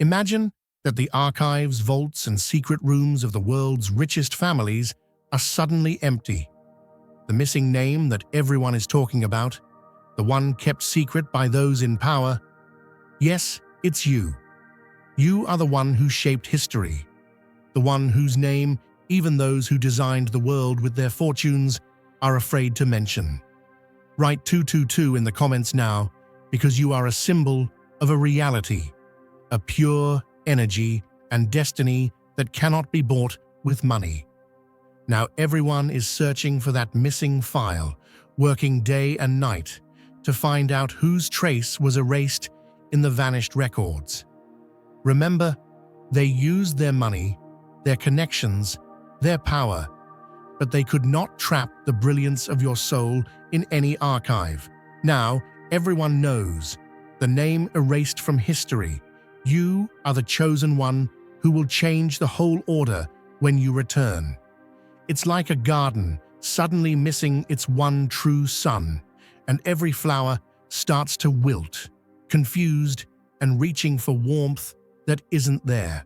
Imagine that the archives, vaults, and secret rooms of the world's richest families are suddenly empty. The missing name that everyone is talking about, the one kept secret by those in power, yes, it's you. You are the one who shaped history, the one whose name even those who designed the world with their fortunes are afraid to mention. Write 222 in the comments now, because you are a symbol of a reality, a pure energy and destiny that cannot be bought with money. Now everyone is searching for that missing file, working day and night to find out whose trace was erased in the vanished records. Remember, they used their money, their connections, their power, but they could not trap the brilliance of your soul in any archive. Now, everyone knows, the name erased from history. You are the chosen one who will change the whole order when you return. It's like a garden suddenly missing its one true sun, and every flower starts to wilt, confused and reaching for warmth that isn't there.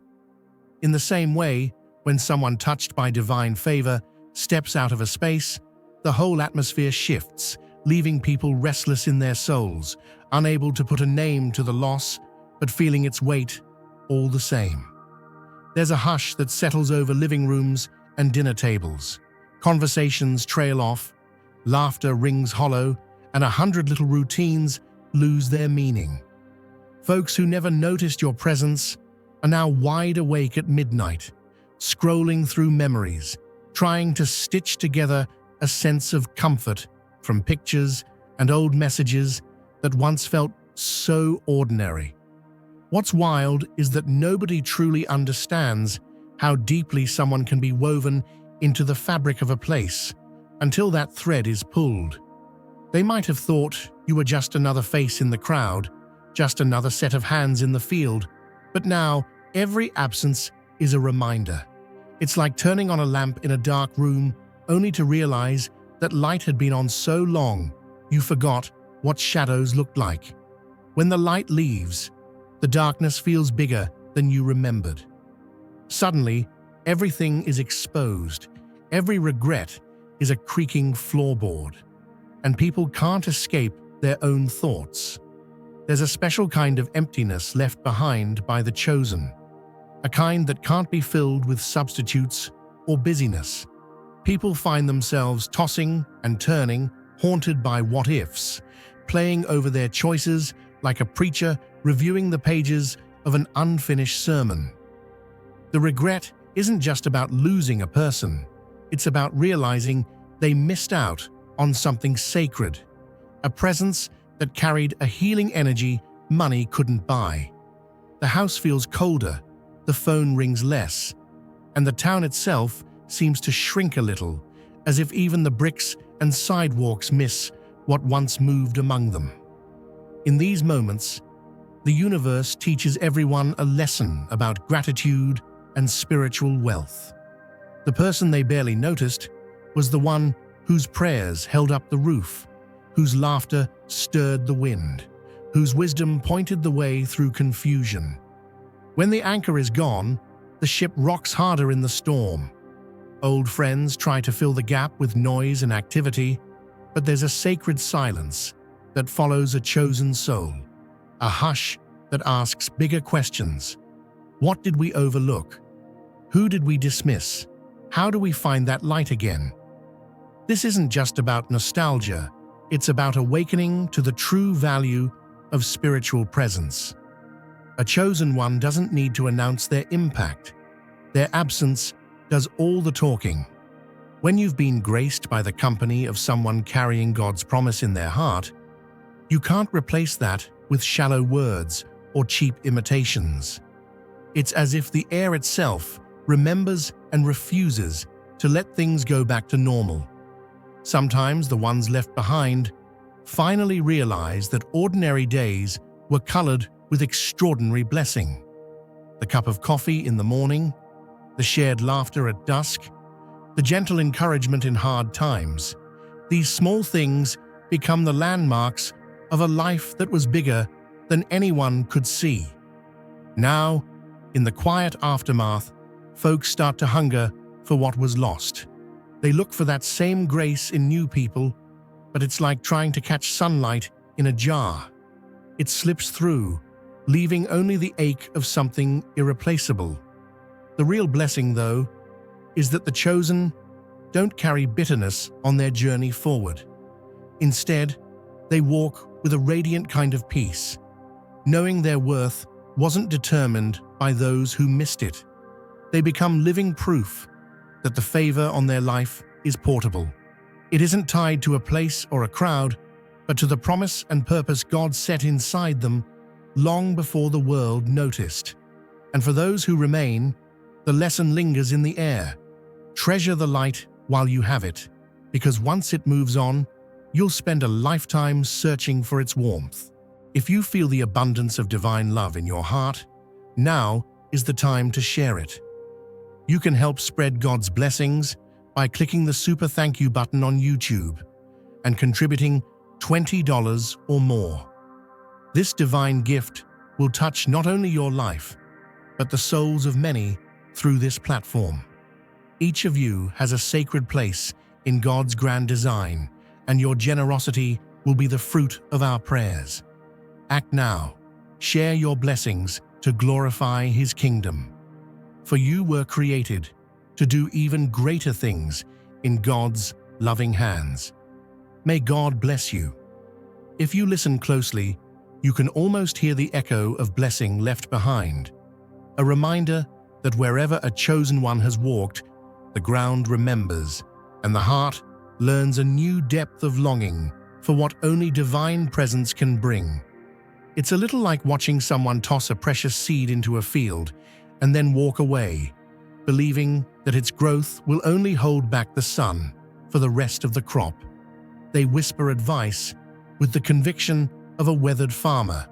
In the same way, when someone touched by divine favor steps out of a space, the whole atmosphere shifts, leaving people restless in their souls, unable to put a name to the loss, but feeling its weight all the same. There's a hush that settles over living rooms and dinner tables. Conversations trail off, laughter rings hollow, and 100 little routines lose their meaning. Folks who never noticed your presence are now wide awake at midnight, scrolling through memories, trying to stitch together a sense of comfort from pictures and old messages that once felt so ordinary. What's wild is that nobody truly understands how deeply someone can be woven into the fabric of a place until that thread is pulled. They might have thought you were just another face in the crowd, just another set of hands in the field, but now every absence is a reminder. It's like turning on a lamp in a dark room only to realize that light had been on so long you forgot what shadows looked like. When the light leaves, the darkness feels bigger than you remembered. Suddenly, everything is exposed. Every regret is a creaking floorboard, and people can't escape their own thoughts. There's a special kind of emptiness left behind by the chosen, a kind that can't be filled with substitutes or busyness. People find themselves tossing and turning, haunted by what-ifs, playing over their choices like a preacher reviewing the pages of an unfinished sermon. The regret isn't just about losing a person, it's about realizing they missed out on something sacred, a presence that carried a healing energy money couldn't buy. The house feels colder, the phone rings less, and the town itself seems to shrink a little, as if even the bricks and sidewalks miss what once moved among them. In these moments, the universe teaches everyone a lesson about gratitude and spiritual wealth. The person they barely noticed was the one whose prayers held up the roof, whose laughter stirred the wind, whose wisdom pointed the way through confusion. When the anchor is gone, the ship rocks harder in the storm. Old friends try to fill the gap with noise and activity, but there's a sacred silence that follows a chosen soul, a hush that asks bigger questions. What did we overlook? Who did we dismiss? How do we find that light again? This isn't just about nostalgia, it's about awakening to the true value of spiritual presence. A chosen one doesn't need to announce their impact. Their absence does all the talking. When you've been graced by the company of someone carrying God's promise in their heart, you can't replace that with shallow words or cheap imitations. It's as if the air itself remembers and refuses to let things go back to normal. Sometimes the ones left behind finally realize that ordinary days were colored with extraordinary blessing. The cup of coffee in the morning, the shared laughter at dusk, the gentle encouragement in hard times. These small things become the landmarks of a life that was bigger than anyone could see. Now, in the quiet aftermath, folks start to hunger for what was lost. They look for that same grace in new people, but it's like trying to catch sunlight in a jar. It slips through, leaving only the ache of something irreplaceable. The real blessing, though, is that the chosen don't carry bitterness on their journey forward. Instead, they walk with a radiant kind of peace, knowing their worth wasn't determined by those who missed it. They become living proof that the favor on their life is portable. It isn't tied to a place or a crowd, but to the promise and purpose God set inside them long before the world noticed. And for those who remain, the lesson lingers in the air. Treasure the light while you have it, because once it moves on, you'll spend a lifetime searching for its warmth. If you feel the abundance of divine love in your heart, now is the time to share it. You can help spread God's blessings by clicking the super thank you button on YouTube and contributing $20 or more. This divine gift will touch not only your life, but the souls of many through this platform. Each of you has a sacred place in God's grand design, and your generosity will be the fruit of our prayers. Act now. Share your blessings to glorify His kingdom. For you were created to do even greater things in God's loving hands. May God bless you. If you listen closely, you can almost hear the echo of blessing left behind, a reminder that wherever a chosen one has walked, the ground remembers, and the heart learns a new depth of longing for what only divine presence can bring. It's a little like watching someone toss a precious seed into a field and then walk away, believing that its growth will only hold back the sun for the rest of the crop. They whisper advice with the conviction of a weathered farmer,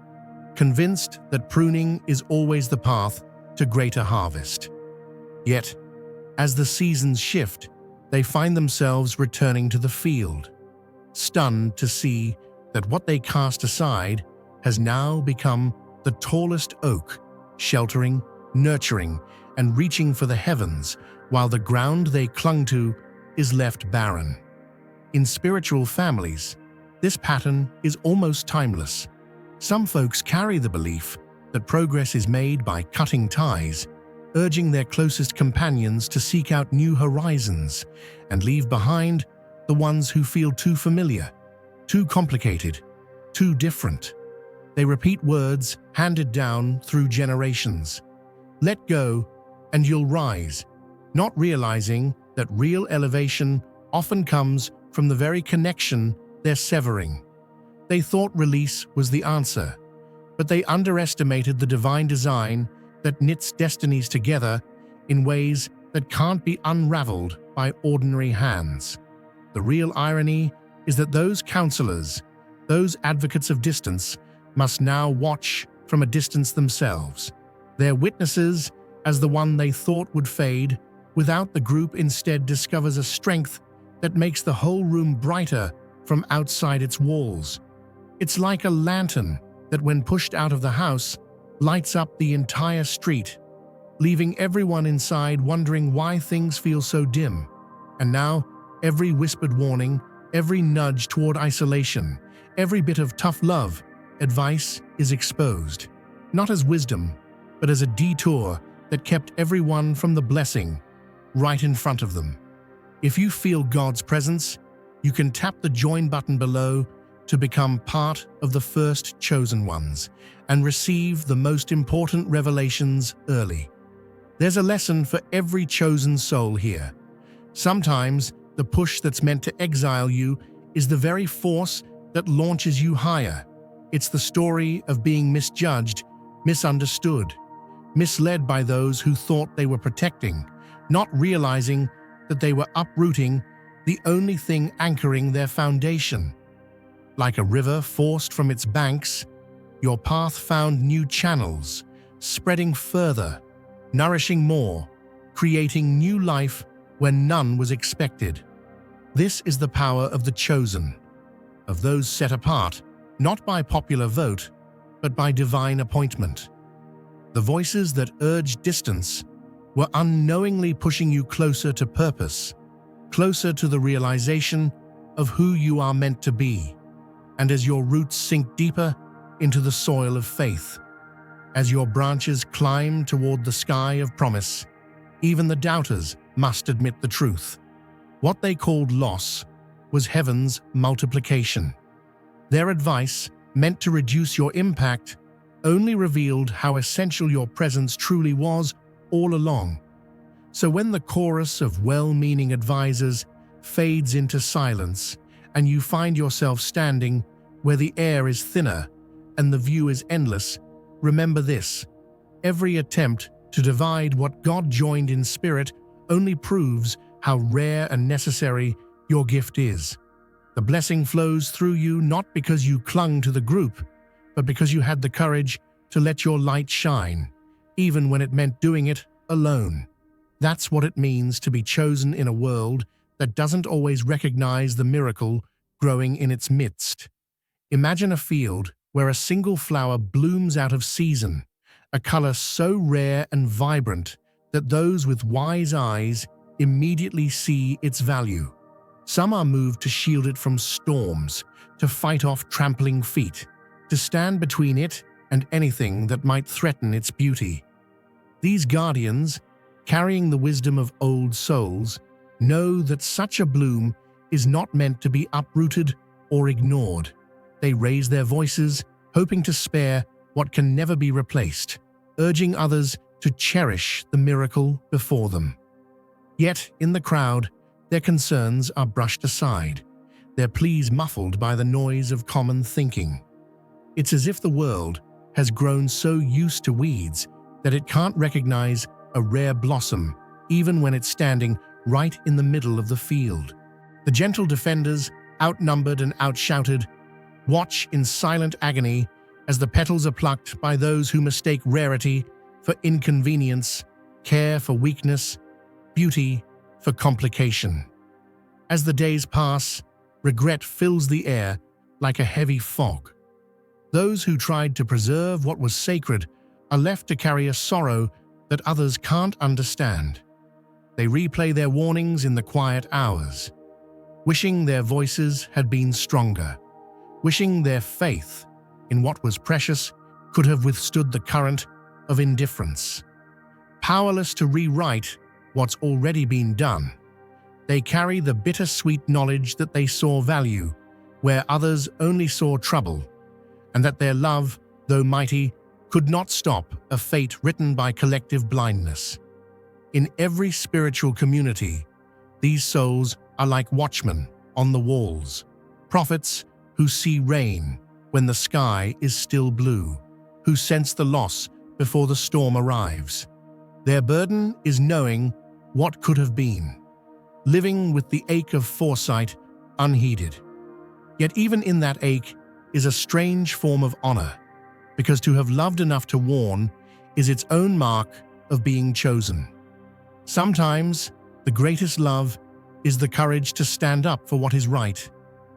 convinced that pruning is always the path to greater harvest. Yet, as the seasons shift, they find themselves returning to the field, stunned to see that what they cast aside has now become the tallest oak, sheltering, nurturing, and reaching for the heavens, while the ground they clung to is left barren. In spiritual families, this pattern is almost timeless. Some folks carry the belief that progress is made by cutting ties, urging their closest companions to seek out new horizons and leave behind the ones who feel too familiar, too complicated, too different. They repeat words handed down through generations. Let go and you'll rise, not realizing that real elevation often comes from the very connection they're severing. They thought release was the answer, but they underestimated the divine design that knits destinies together in ways that can't be unraveled by ordinary hands. The real irony is that those counselors, those advocates of distance, must now watch from a distance themselves. Their witnesses as the one they thought would fade, without the group instead discovers a strength that makes the whole room brighter from outside its walls. It's like a lantern that, when pushed out of the house, lights up the entire street, leaving everyone inside wondering why things feel so dim. And now, every whispered warning, every nudge toward isolation, every bit of tough love, advice is exposed, not as wisdom, but as a detour that kept everyone from the blessing right in front of them. If you feel God's presence, you can tap the join button below to become part of the first chosen ones and receive the most important revelations early. There's a lesson for every chosen soul here. Sometimes the push that's meant to exile you is the very force that launches you higher. It's the story of being misjudged, misunderstood, misled by those who thought they were protecting, not realizing that they were uprooting the only thing anchoring their foundation. Like a river forced from its banks, your path found new channels, spreading further, nourishing more, creating new life when none was expected. This is the power of the chosen, of those set apart, not by popular vote, but by divine appointment. The voices that urged distance were unknowingly pushing you closer to purpose, closer to the realization of who you are meant to be. And as your roots sink deeper into the soil of faith, as your branches climb toward the sky of promise, even the doubters must admit the truth. What they called loss was heaven's multiplication. Their advice, meant to reduce your impact, only revealed how essential your presence truly was all along. So when the chorus of well-meaning advisors fades into silence and you find yourself standing where the air is thinner and the view is endless, remember this: every attempt to divide what God joined in spirit only proves how rare and necessary your gift is. The blessing flows through you not because you clung to the group, but because you had the courage to let your light shine, even when it meant doing it alone. That's what it means to be chosen in a world that doesn't always recognize the miracle growing in its midst. Imagine a field where a single flower blooms out of season, a color so rare and vibrant that those with wise eyes immediately see its value. Some are moved to shield it from storms, to fight off trampling feet, to stand between it and anything that might threaten its beauty. These guardians, carrying the wisdom of old souls, know that such a bloom is not meant to be uprooted or ignored. They raise their voices, hoping to spare what can never be replaced, urging others to cherish the miracle before them. Yet, in the crowd, their concerns are brushed aside, their pleas muffled by the noise of common thinking. It's as if the world has grown so used to weeds that it can't recognize a rare blossom, even when it's standing right in the middle of the field. The gentle defenders, outnumbered and outshouted, watch in silent agony as the petals are plucked by those who mistake rarity for inconvenience, care for weakness, beauty for complication. As the days pass, regret fills the air like a heavy fog. Those who tried to preserve what was sacred are left to carry a sorrow that others can't understand. They replay their warnings in the quiet hours, wishing their voices had been stronger, wishing their faith in what was precious could have withstood the current of indifference. Powerless to rewrite what's already been done, they carry the bittersweet knowledge that they saw value where others only saw trouble, and that their love, though mighty, could not stop a fate written by collective blindness. In every spiritual community, these souls are like watchmen on the walls, prophets who see rain when the sky is still blue, who sense the loss before the storm arrives. Their burden is knowing what could have been, living with the ache of foresight unheeded. Yet even in that ache is a strange form of honor, because to have loved enough to warn is its own mark of being chosen. Sometimes the greatest love is the courage to stand up for what is right,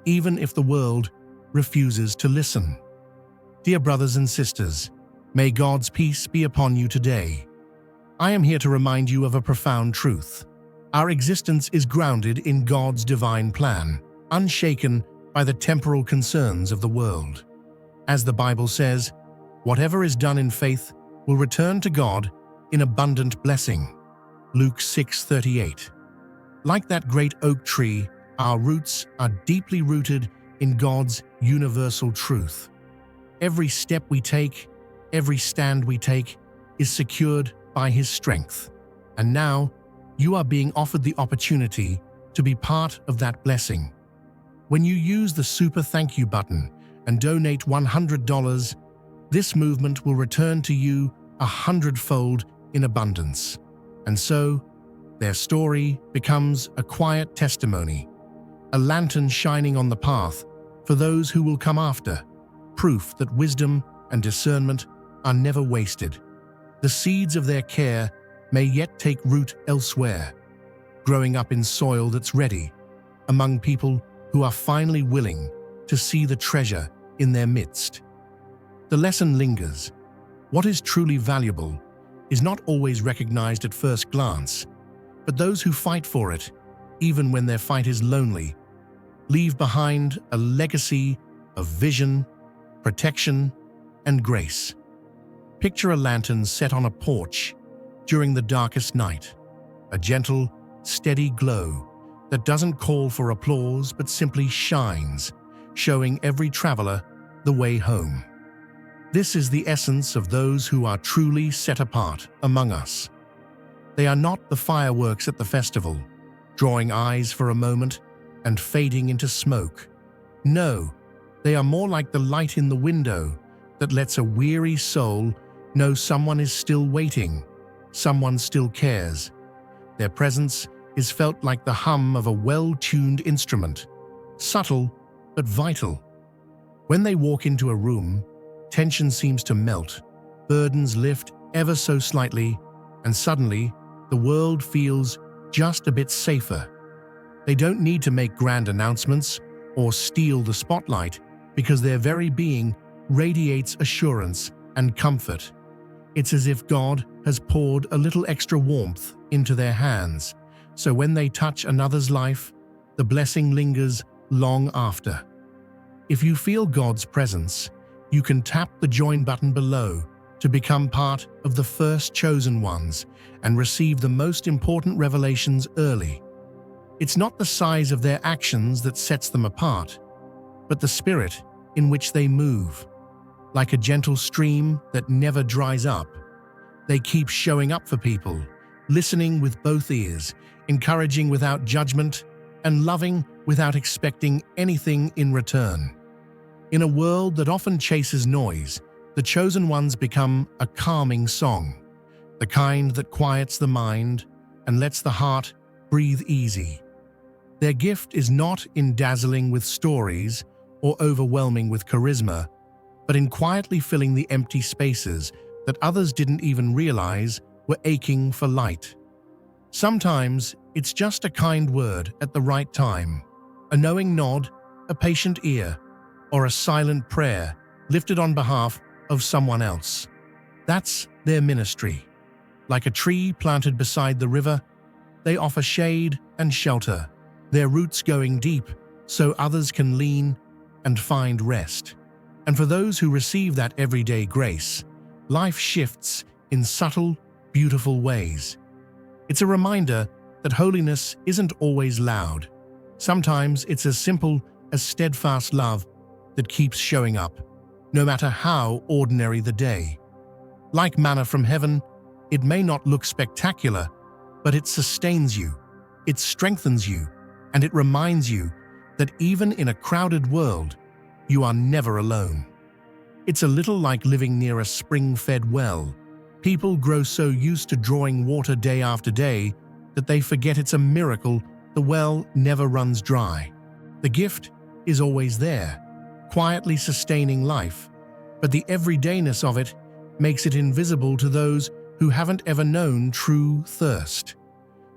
even if the world refuses to listen. Dear brothers and sisters, may God's peace be upon you today. I am here to remind you of a profound truth. Our existence is grounded in God's divine plan, unshaken by the temporal concerns of the world. As the Bible says, whatever is done in faith will return to God in abundant blessing. Luke 6:38. Like that great oak tree, our roots are deeply rooted in God's universal truth. Every step we take, every stand we take, is secured by His strength. And now, you are being offered the opportunity to be part of that blessing. When you use the Super Thank You button and donate $100, this movement will return to you 100-fold in abundance. And so, their story becomes a quiet testimony, a lantern shining on the path for those who will come after, proof that wisdom and discernment are never wasted. The seeds of their care may yet take root elsewhere, growing up in soil that's ready, among people who are finally willing to see the treasure in their midst. The lesson lingers. What is truly valuable is not always recognized at first glance, but those who fight for it, even when their fight is lonely, leave behind a legacy of vision, protection, and grace. Picture a lantern set on a porch during the darkest night, a gentle, steady glow that doesn't call for applause but simply shines, showing every traveler the way home. This is the essence of those who are truly set apart among us. They are not the fireworks at the festival, drawing eyes for a moment and fading into smoke. No, they are more like the light in the window that lets a weary soul know someone is still waiting, someone still cares. Their presence is felt like the hum of a well-tuned instrument, subtle but vital. When they walk into a room, tension seems to melt, burdens lift ever so slightly, and suddenly the world feels just a bit safer. They don't need to make grand announcements or steal the spotlight because their very being radiates assurance and comfort. It's as if God has poured a little extra warmth into their hands, so when they touch another's life, the blessing lingers long after. If you feel God's presence, you can tap the join button below to become part of the first chosen ones and receive the most important revelations early. It's not the size of their actions that sets them apart, but the spirit in which they move. Like a gentle stream that never dries up, they keep showing up for people, listening with both ears, encouraging without judgment, and loving without expecting anything in return. In a world that often chases noise, the chosen ones become a calming song, the kind that quiets the mind and lets the heart breathe easy. Their gift is not in dazzling with stories or overwhelming with charisma, but in quietly filling the empty spaces that others didn't even realize were aching for light. Sometimes it's just a kind word at the right time, a knowing nod, a patient ear, or a silent prayer lifted on behalf of someone else. That's their ministry. Like a tree planted beside the river, they offer shade and shelter, their roots going deep so others can lean and find rest. And for those who receive that everyday grace, life shifts in subtle, beautiful ways. It's a reminder that holiness isn't always loud. Sometimes it's as simple as steadfast love that keeps showing up, no matter how ordinary the day. Like manna from heaven, it may not look spectacular, but it sustains you, it strengthens you, and it reminds you that even in a crowded world, you are never alone. It's a little like living near a spring-fed well. People grow so used to drawing water day after day that they forget it's a miracle the well never runs dry. The gift is always there, quietly sustaining life, but the everydayness of it makes it invisible to those who haven't ever known true thirst.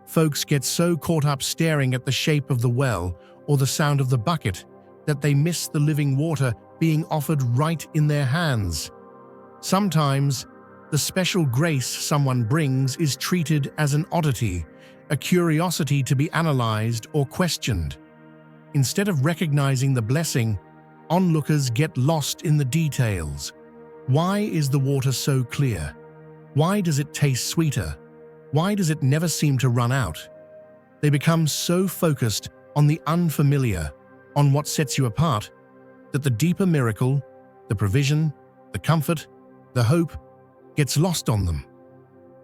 Folks get so caught up staring at the shape of the well or the sound of the bucket that they miss the living water being offered right in their hands. Sometimes, the special grace someone brings is treated as an oddity, a curiosity to be analyzed or questioned. Instead of recognizing the blessing, onlookers get lost in the details. Why is the water so clear? Why does it taste sweeter? Why does it never seem to run out? They become so focused on the unfamiliar, on what sets you apart, that the deeper miracle, the provision, the comfort, the hope, gets lost on them.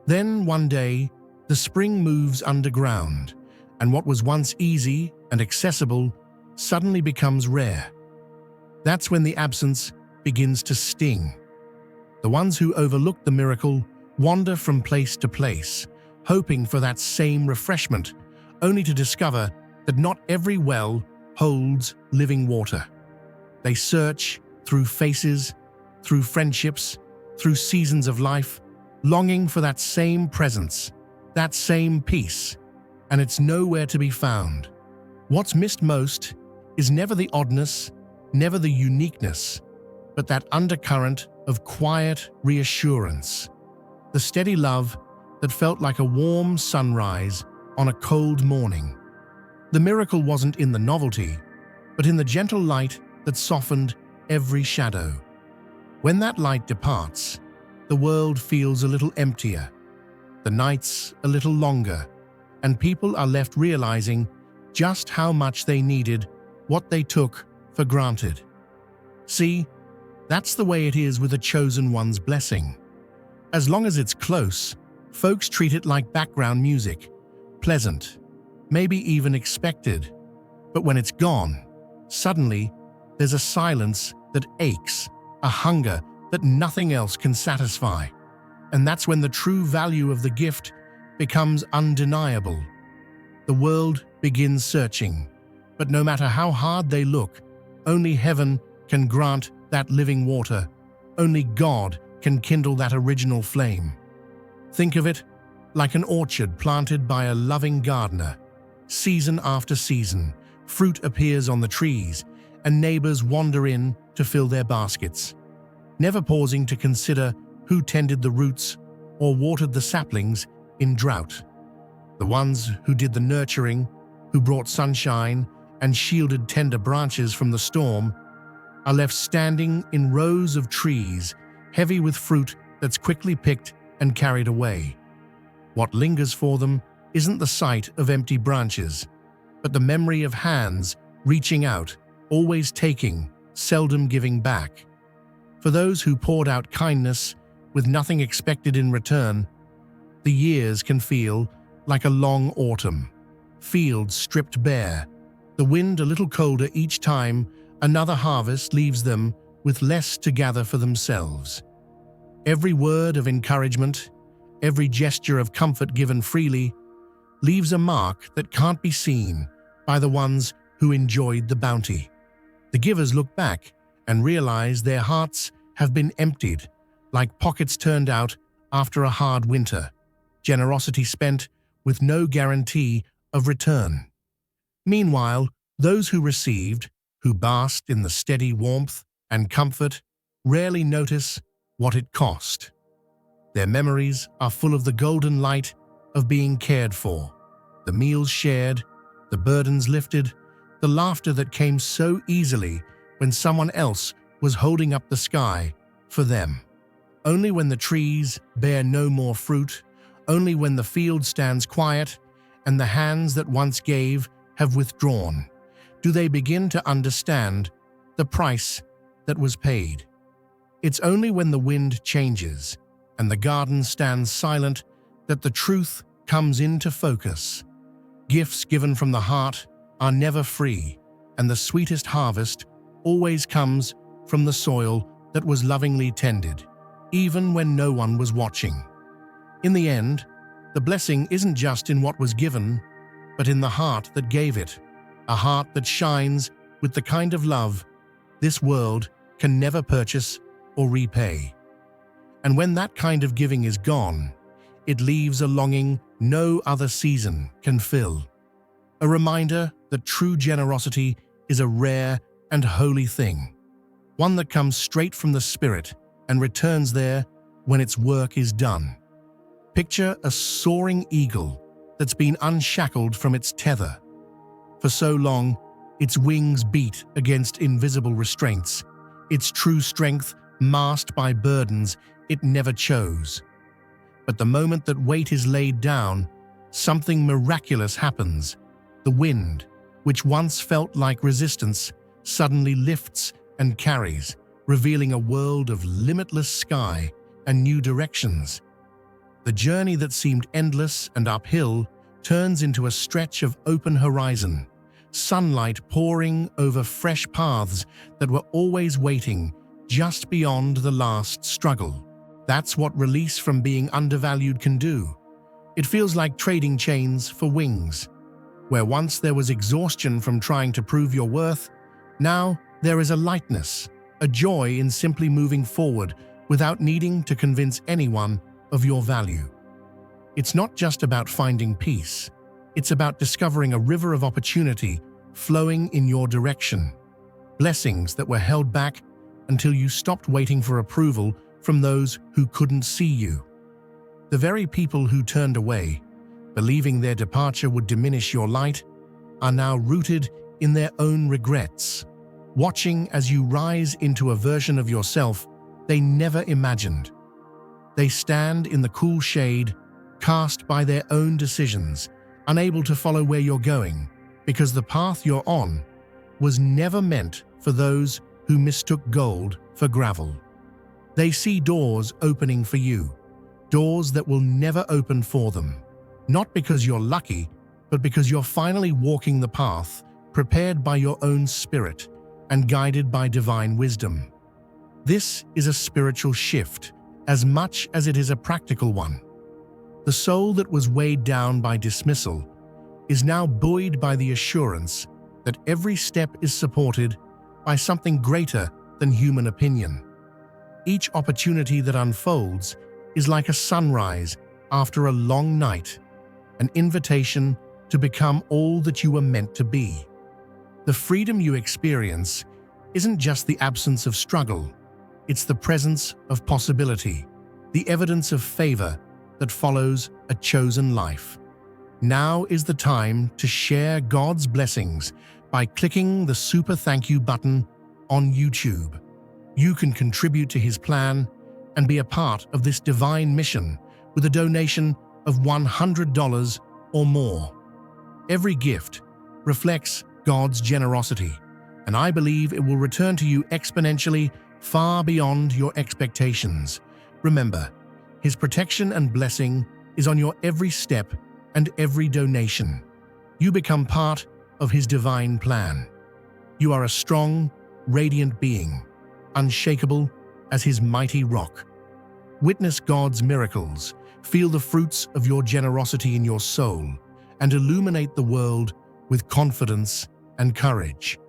Then one day, the spring moves underground, and what was once easy and accessible suddenly becomes rare. That's when the absence begins to sting. The ones who overlook the miracle wander from place to place, hoping for that same refreshment, only to discover that not every well holds living water. They search through faces, through friendships, through seasons of life, longing for that same presence, that same peace, and it's nowhere to be found. What's missed most is never the oddness, never the uniqueness, but that undercurrent of quiet reassurance, the steady love that felt like a warm sunrise on a cold morning. The miracle wasn't in the novelty, but in the gentle light that softened every shadow. When that light departs, the world feels a little emptier, the nights a little longer, and people are left realizing just how much they needed what they took for granted. See, that's the way it is with a chosen one's blessing. As long as it's close, folks treat it like background music, pleasant, maybe even expected. But when it's gone, suddenly there's a silence that aches, a hunger that nothing else can satisfy. And that's when the true value of the gift becomes undeniable. The world begins searching, but no matter how hard they look, only heaven can grant that living water. Only God can kindle that original flame. Think of it like an orchard planted by a loving gardener. Season after season, fruit appears on the trees, and neighbors wander in to fill their baskets, never pausing to consider who tended the roots or watered the saplings in drought. The ones who did the nurturing, who brought sunshine and shielded tender branches from the storm, are left standing in rows of trees, heavy with fruit that's quickly picked and carried away. What lingers for them isn't the sight of empty branches, but the memory of hands reaching out, always taking, seldom giving back. For those who poured out kindness with nothing expected in return, the years can feel like a long autumn. Fields stripped bare, the wind a little colder each time another harvest leaves them with less to gather for themselves. Every word of encouragement, every gesture of comfort given freely, leaves a mark that can't be seen by the ones who enjoyed the bounty. The givers look back and realize their hearts have been emptied, like pockets turned out after a hard winter, generosity spent with no guarantee of return. Meanwhile, those who received, who basked in the steady warmth and comfort, rarely notice what it cost. Their memories are full of the golden light of being cared for, the meals shared, the burdens lifted, the laughter that came so easily when someone else was holding up the sky for them. Only when the trees bear no more fruit, only when the field stands quiet and the hands that once gave have withdrawn, do they begin to understand the price that was paid. It's only when the wind changes and the garden stands silent that the truth comes into focus. Gifts given from the heart are never free, and the sweetest harvest always comes from the soil that was lovingly tended, even when no one was watching. In the end, the blessing isn't just in what was given, but in the heart that gave it, a heart that shines with the kind of love this world can never purchase or repay. And when that kind of giving is gone, it leaves a longing no other season can fill. A reminder that true generosity is a rare and holy thing, one that comes straight from the spirit and returns there when its work is done. Picture a soaring eagle that's been unshackled from its tether. For so long, its wings beat against invisible restraints, its true strength masked by burdens it never chose. But the moment that weight is laid down, something miraculous happens. The wind, which once felt like resistance, suddenly lifts and carries, revealing a world of limitless sky and new directions. The journey that seemed endless and uphill turns into a stretch of open horizon, sunlight pouring over fresh paths that were always waiting just beyond the last struggle. That's what release from being undervalued can do. It feels like trading chains for wings. Where once there was exhaustion from trying to prove your worth, now there is a lightness, a joy in simply moving forward without needing to convince anyone of your value. It's not just about finding peace. It's about discovering a river of opportunity flowing in your direction. Blessings that were held back until you stopped waiting for approval from those who couldn't see you. The very people who turned away, believing their departure would diminish your light, are now rooted in their own regrets, watching as you rise into a version of yourself they never imagined. They stand in the cool shade, cast by their own decisions, unable to follow where you're going, because the path you're on was never meant for those who mistook gold for gravel. They see doors opening for you, doors that will never open for them, not because you're lucky, but because you're finally walking the path prepared by your own spirit and guided by divine wisdom. This is a spiritual shift as much as it is a practical one. The soul that was weighed down by dismissal is now buoyed by the assurance that every step is supported by something greater than human opinion. Each opportunity that unfolds is like a sunrise after a long night, an invitation to become all that you were meant to be. The freedom you experience isn't just the absence of struggle, it's the presence of possibility, the evidence of favor that follows a chosen life. Now is the time to share God's blessings by clicking the super thank you button on YouTube. You can contribute to His plan and be a part of this divine mission with a donation of $100 or more. Every gift reflects God's generosity, and I believe it will return to you exponentially far beyond your expectations. Remember, His protection and blessing is on your every step and every donation. You become part of His divine plan. You are a strong, radiant being, unshakable as His mighty rock. Witness God's miracles, feel the fruits of your generosity in your soul, and illuminate the world with confidence and courage.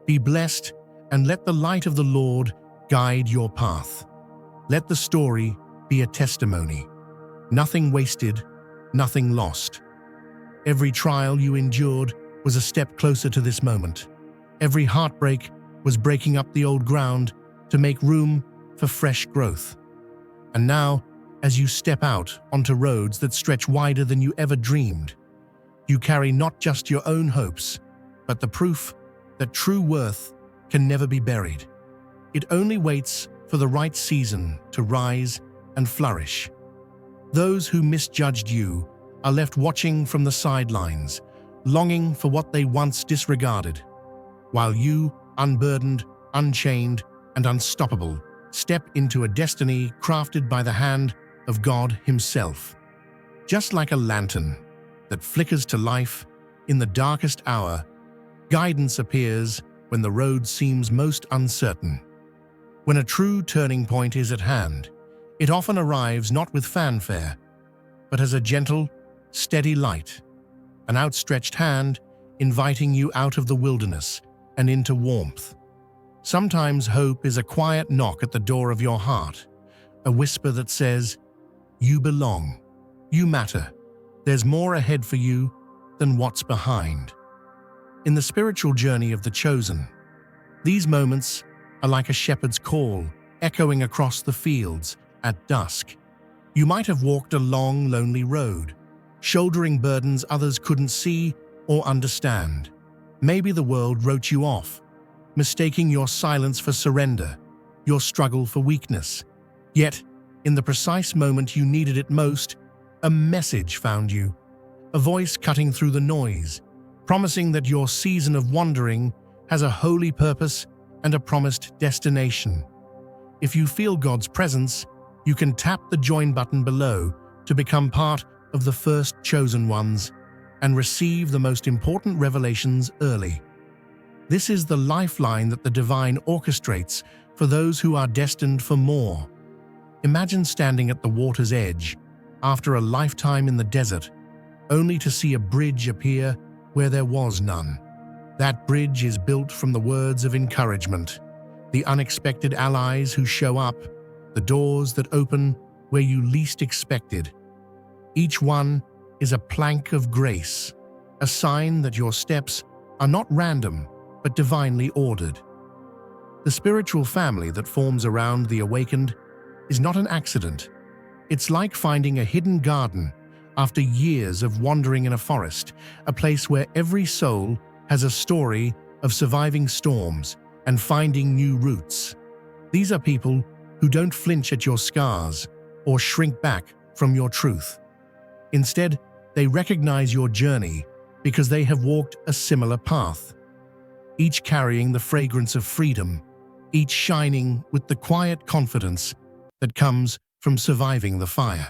Be blessed and let the light of the Lord guide your path. Let the story be a testimony. Nothing wasted, nothing lost. Every trial you endured was a step closer to this moment. Every heartbreak was breaking up the old ground to make room for fresh growth. And now, as you step out onto roads that stretch wider than you ever dreamed, you carry not just your own hopes, but the proof that true worth can never be buried. It only waits for the right season to rise and flourish. Those who misjudged you are left watching from the sidelines, longing for what they once disregarded, while you, unburdened, unchained, and unstoppable, step into a destiny crafted by the hand of God Himself. Just like a lantern that flickers to life in the darkest hour, guidance appears when the road seems most uncertain. When a true turning point is at hand, it often arrives not with fanfare, but as a gentle, steady light, an outstretched hand inviting you out of the wilderness and into warmth. Sometimes hope is a quiet knock at the door of your heart, a whisper that says, "You belong, you matter, there's more ahead for you than what's behind." In the spiritual journey of the chosen, these moments are like a shepherd's call echoing across the fields at dusk. You might have walked a long, lonely road, shouldering burdens others couldn't see or understand. Maybe the world wrote you off, mistaking your silence for surrender, your struggle for weakness. Yet, in the precise moment you needed it most, a message found you, a voice cutting through the noise, promising that your season of wandering has a holy purpose and a promised destination. If you feel God's presence, you can tap the join button below to become part of the first chosen ones and receive the most important revelations early. This is the lifeline that the divine orchestrates for those who are destined for more. Imagine standing at the water's edge after a lifetime in the desert, only to see a bridge appear where there was none. That bridge is built from the words of encouragement, the unexpected allies who show up, the doors that open where you least expected. Each one is a plank of grace, a sign that your steps are not random, but divinely ordered. The spiritual family that forms around the awakened is not an accident. It's like finding a hidden garden after years of wandering in a forest, a place where every soul has a story of surviving storms and finding new roots. These are people who don't flinch at your scars or shrink back from your truth. Instead, they recognize your journey because they have walked a similar path, each carrying the fragrance of freedom, each shining with the quiet confidence that comes from surviving the fire.